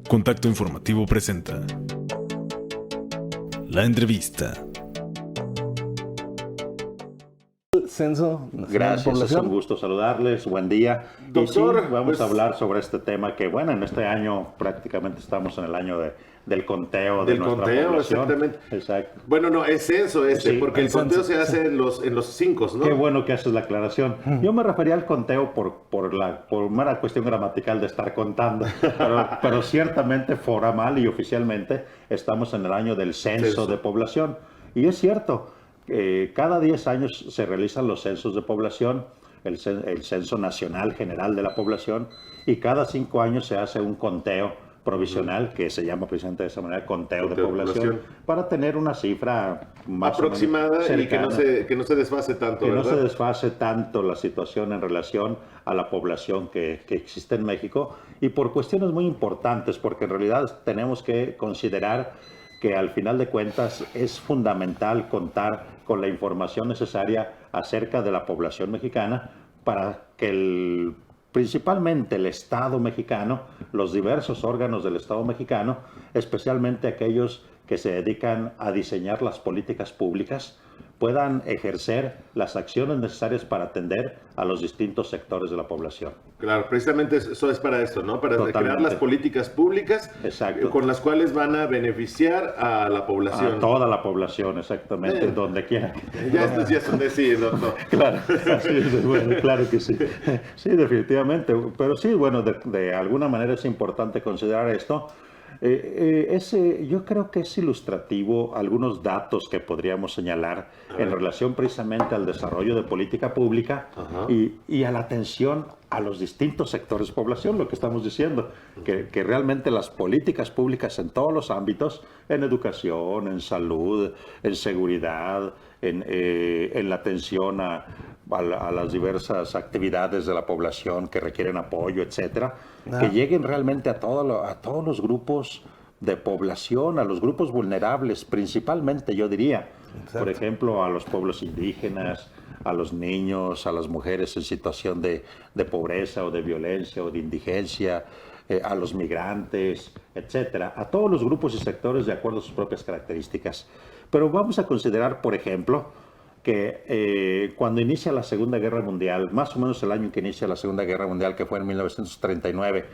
Contacto Informativo presenta la entrevista. Censo Nacional de Gracias, es Población. un gusto saludarles, buen día. Doctor, y sí, vamos a hablar sobre este tema que, bueno, en este año prácticamente estamos en el año del conteo de nuestra población. Exactamente. Exacto. Bueno, no, es censo Sí, porque el el conteo censo, se hace en los 5, ¿no? Qué bueno que haces la aclaración. Yo me refería al conteo por mera cuestión gramatical de estar contando, pero ciertamente formal y oficialmente estamos en el año del censo de población. Y es cierto, cada 10 años se realizan los censos de población, el censo nacional general de la población, y cada 5 años se hace un conteo provisional, que se llama precisamente de esa manera, conteo de población, para tener una cifra más aproximada o menos cercana, y que no se desfase tanto, que no ¿verdad? se desfase tanto la situación en relación a la población que existe en México, y por cuestiones muy importantes, porque en realidad tenemos que considerar que al final de cuentas es fundamental contar con la información necesaria acerca de la población mexicana para que principalmente el Estado mexicano, los diversos órganos del Estado mexicano, especialmente aquellos que se dedican a diseñar las políticas públicas, puedan ejercer las acciones necesarias para atender a los distintos sectores de la población. Claro, precisamente eso es para esto, ¿no? Para Totalmente. crear las políticas públicas. Exacto. Con las cuales van a beneficiar a la población. A toda la población, exactamente, donde quiera. Ya estos ya son de sí, doctor. Claro, así es, bueno, claro que sí. Sí, definitivamente. Pero sí, bueno, de alguna manera es importante considerar esto. Yo creo que es ilustrativo algunos datos que podríamos señalar en relación precisamente al desarrollo de política pública y a la atención a los distintos sectores de población, lo que estamos diciendo, que realmente las políticas públicas en todos los ámbitos, en educación, en salud, en seguridad, en la atención a las diversas actividades de la población que requieren apoyo, etcétera, que lleguen realmente a todos los grupos de población, a los grupos vulnerables, principalmente, yo diría. Exacto. Por ejemplo, a los pueblos indígenas, a los niños, a las mujeres en situación de pobreza o de violencia o de indigencia, a los migrantes, etcétera, a todos los grupos y sectores de acuerdo a sus propias características. Pero vamos a considerar, por ejemplo, que cuando inicia la Segunda Guerra Mundial, más o menos el año en que inicia la Segunda Guerra Mundial, que fue en 1939,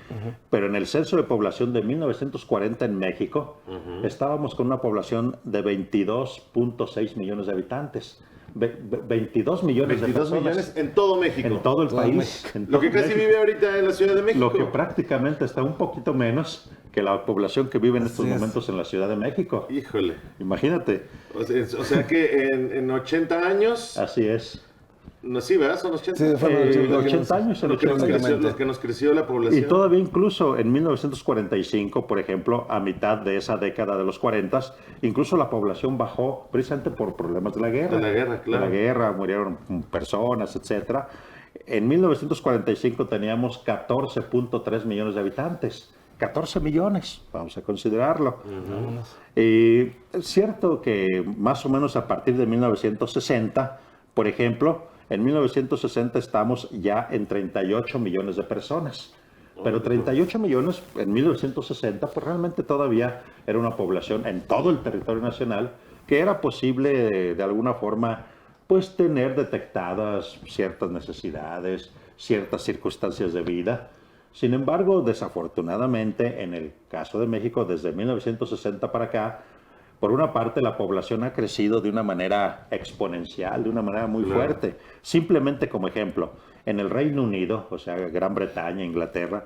pero en el censo de población de 1940 en México, estábamos con una población de 22.6 millones de habitantes. 22 millones de personas. Millones en todo México. En todo el país. Lo que casi vive ahorita en la Ciudad de México. Lo que prácticamente está un poquito menos que la población que vive en estos momentos en la Ciudad de México. Híjole. Imagínate. O sea que en 80 años... Así es. No, sí, ¿verdad? Son 80. Sí, 80 años. Lo que nos creció la población. Y todavía incluso en 1945, por ejemplo, a mitad de esa década de los 40, incluso la población bajó precisamente por problemas de la guerra. De la guerra, claro. De la guerra, murieron personas, etcétera. En 1945 teníamos 14.3 millones de habitantes. 14 millones, vamos a considerarlo. Es cierto que más o menos a partir de 1960, por ejemplo, en 1960 estamos ya en 38 millones de personas. Pero 38 millones en 1960, pues realmente todavía era una población en todo el territorio nacional que era posible de alguna forma pues tener detectadas ciertas necesidades, ciertas circunstancias de vida. Sin embargo, desafortunadamente, en el caso de México, desde 1960 para acá, por una parte, la población ha crecido de una manera exponencial, de una manera muy fuerte. Simplemente como ejemplo, en el Reino Unido, o sea, Gran Bretaña, Inglaterra,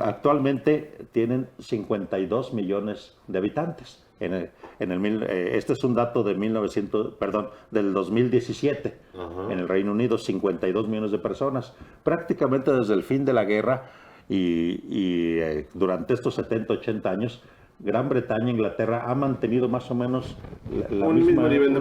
actualmente tienen 52 millones de habitantes. Este es un dato de del 2017. En el Reino Unido, 52 millones de personas. Prácticamente desde el fin de la guerra y durante estos 70, 80 años, Gran Bretaña e Inglaterra ha mantenido más o menos un mismo nivel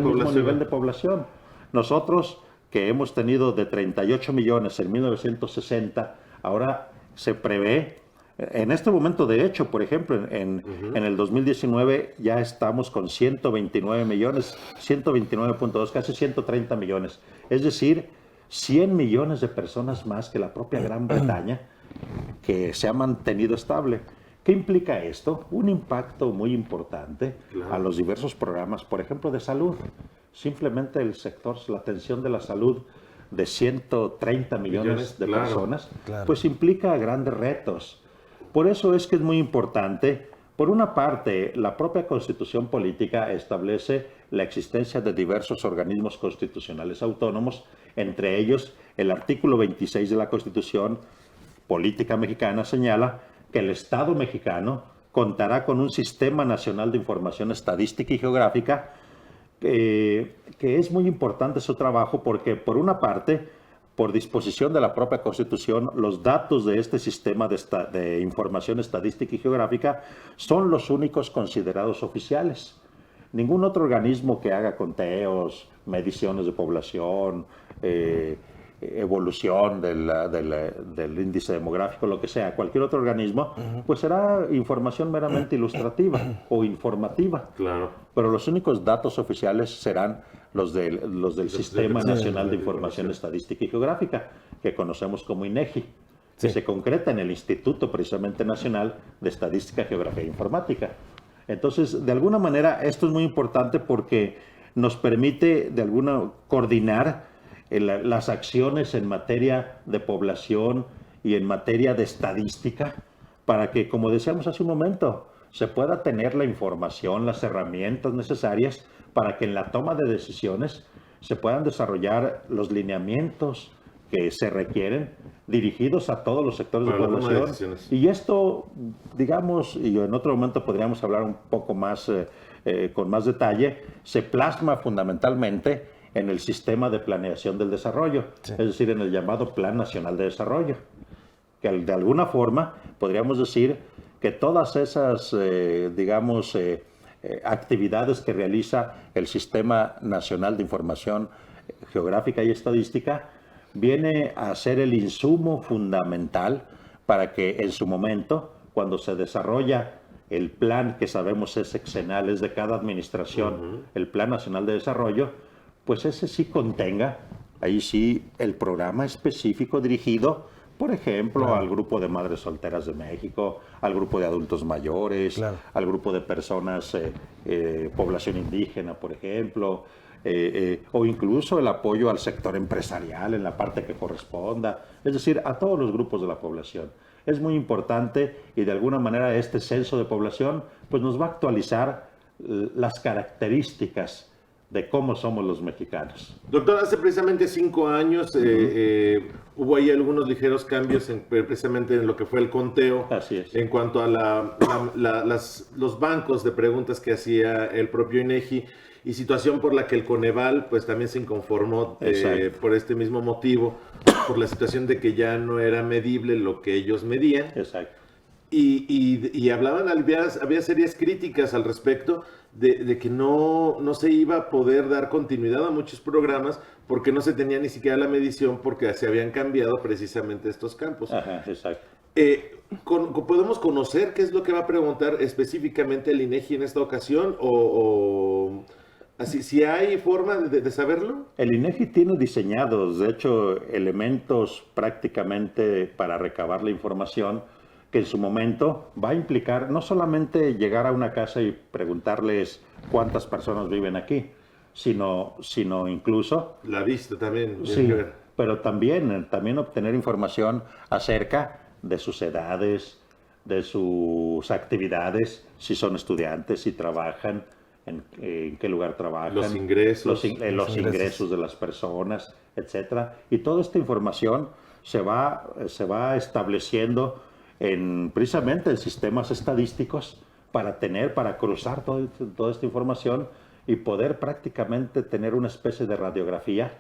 de población. Nosotros, que hemos tenido de 38 millones en 1960, ahora se prevé, en este momento de hecho, por ejemplo, en el 2019 ya estamos con 129 millones, 129.2, casi 130 millones. Es decir, 100 millones de personas más que la propia Gran Bretaña, que se ha mantenido estable. ¿Qué implica esto? Un impacto muy importante a los diversos programas, por ejemplo, de salud. Simplemente el sector, la atención de la salud de 130 millones de personas, pues implica grandes retos. Por eso es que es muy importante. Por una parte, la propia Constitución Política establece la existencia de diversos organismos constitucionales autónomos, entre ellos el artículo 26 de la Constitución Política Mexicana señala que el Estado mexicano contará con un Sistema Nacional de Información Estadística y Geográfica, que es muy importante su trabajo porque, por una parte, por disposición de la propia Constitución, los datos de este sistema de información estadística y geográfica son los únicos considerados oficiales. Ningún otro organismo que haga conteos, mediciones de población, evolución del índice demográfico, lo que sea, cualquier otro organismo, pues será información meramente ilustrativa o informativa. Claro. Pero los únicos datos oficiales serán los del Sistema Nacional de Información Estadística y Geográfica, que conocemos como INEGI, que se concreta en el Instituto precisamente Nacional de Estadística, Geografía e Informática. Entonces, de alguna manera, esto es muy importante porque nos permite coordinar las acciones en materia de población y en materia de estadística para que, como decíamos hace un momento, se pueda tener la información, las herramientas necesarias para que en la toma de decisiones se puedan desarrollar los lineamientos que se requieren dirigidos a todos los sectores de población. Y esto, digamos, y en otro momento podríamos hablar un poco más, con más detalle, se plasma fundamentalmente en el sistema de planeación del desarrollo, es decir, en el llamado Plan Nacional de Desarrollo, que de alguna forma podríamos decir que todas esas, actividades que realiza el Sistema Nacional de Información Geográfica y Estadística viene a ser el insumo fundamental para que en su momento, cuando se desarrolla el plan que sabemos es sexenal, es de cada administración, el Plan Nacional de Desarrollo, pues ese sí contenga, ahí sí, el programa específico dirigido, por ejemplo, al grupo de madres solteras de México, al grupo de adultos mayores, al grupo de personas, población indígena, por ejemplo, o incluso el apoyo al sector empresarial en la parte que corresponda, es decir, a todos los grupos de la población. Es muy importante y de alguna manera este censo de población pues nos va a actualizar las características de cómo somos los mexicanos. Doctor, hace precisamente 5 años hubo ahí algunos ligeros cambios precisamente en lo que fue el conteo. Así es. En cuanto a los bancos de preguntas que hacía el propio INEGI, y situación por la que el Coneval pues también se inconformó por este mismo motivo, por la situación de que ya no era medible lo que ellos medían. Exacto. Y hablaban, había serias críticas al respecto de que no se iba a poder dar continuidad a muchos programas porque no se tenía ni siquiera la medición porque se habían cambiado precisamente estos campos. Ajá, exacto. ¿Podemos conocer qué es lo que va a preguntar específicamente el INEGI en esta ocasión o así, si hay forma de saberlo? El INEGI tiene diseñados, de hecho, elementos prácticamente para recabar la información que en su momento va a implicar no solamente llegar a una casa y preguntarles cuántas personas viven aquí, sino incluso... La vista también. Sí, pero también obtener información acerca de sus edades, de sus actividades, si son estudiantes, si trabajan, en qué lugar trabajan, los ingresos, los ingresos de las personas, etcétera. Y toda esta información se va estableciendo precisamente en sistemas estadísticos para cruzar toda esta información y poder prácticamente tener una especie de radiografía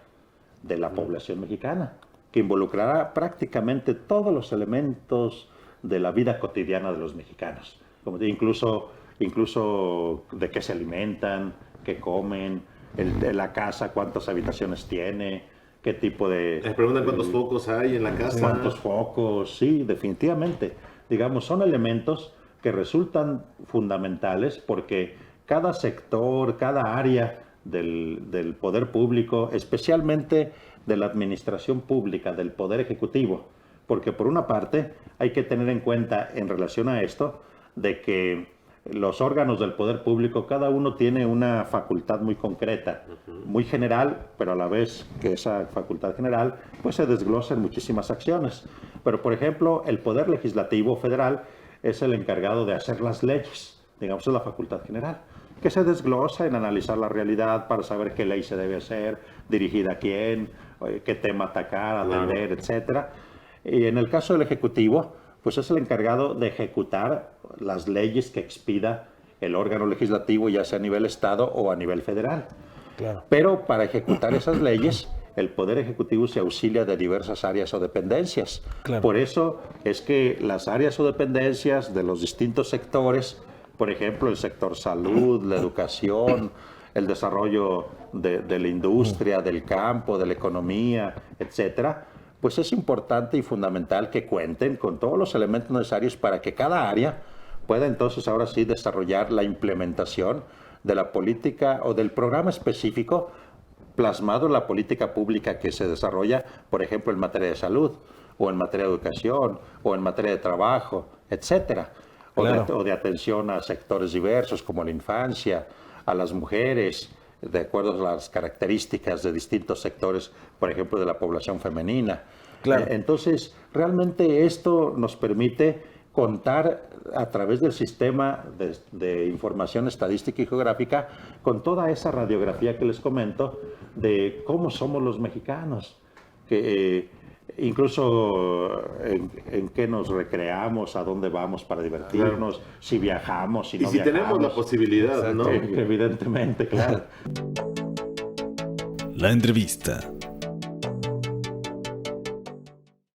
de la población mexicana, que involucrará prácticamente todos los elementos de la vida cotidiana de los mexicanos, como incluso de qué se alimentan, qué comen, la casa, cuántas habitaciones tiene, qué tipo de... Me preguntan cuántos focos hay en la casa. Cuántos focos, sí, definitivamente. Digamos, son elementos que resultan fundamentales porque cada sector, cada área del poder público, especialmente de la administración pública, del poder ejecutivo, porque por una parte hay que tener en cuenta en relación a esto de que los órganos del poder público, cada uno tiene una facultad muy concreta, muy general, pero a la vez que esa facultad general pues se desglosa en muchísimas acciones. Pero por ejemplo, el poder legislativo federal es el encargado de hacer las leyes, digamos, es la facultad general, que se desglosa en analizar la realidad para saber qué ley se debe hacer, dirigida a quién, qué tema atacar, atender, etcétera. Y en el caso del Ejecutivo, pues es el encargado de ejecutar las leyes que expida el órgano legislativo, ya sea a nivel Estado o a nivel federal. Claro. Pero para ejecutar esas leyes, el Poder Ejecutivo se auxilia de diversas áreas o dependencias. Claro. Por eso es que las áreas o dependencias de los distintos sectores, por ejemplo, el sector salud, la educación, el desarrollo de la industria, del campo, de la economía, etcétera, pues es importante y fundamental que cuenten con todos los elementos necesarios para que cada área pueda entonces ahora sí desarrollar la implementación de la política o del programa específico plasmado en la política pública que se desarrolla, por ejemplo, en materia de salud, o en materia de educación, o en materia de trabajo, etcétera. Claro. O de atención a sectores diversos como la infancia, a las mujeres, de acuerdo a las características de distintos sectores, por ejemplo, de la población femenina. Claro. Entonces, realmente esto nos permite contar a través del sistema de información estadística y geográfica con toda esa radiografía que les comento de cómo somos los mexicanos, que incluso en qué nos recreamos, a dónde vamos para divertirnos, si viajamos, si no si viajamos. tenemos la posibilidad, ¿no? Evidentemente, claro. La entrevista.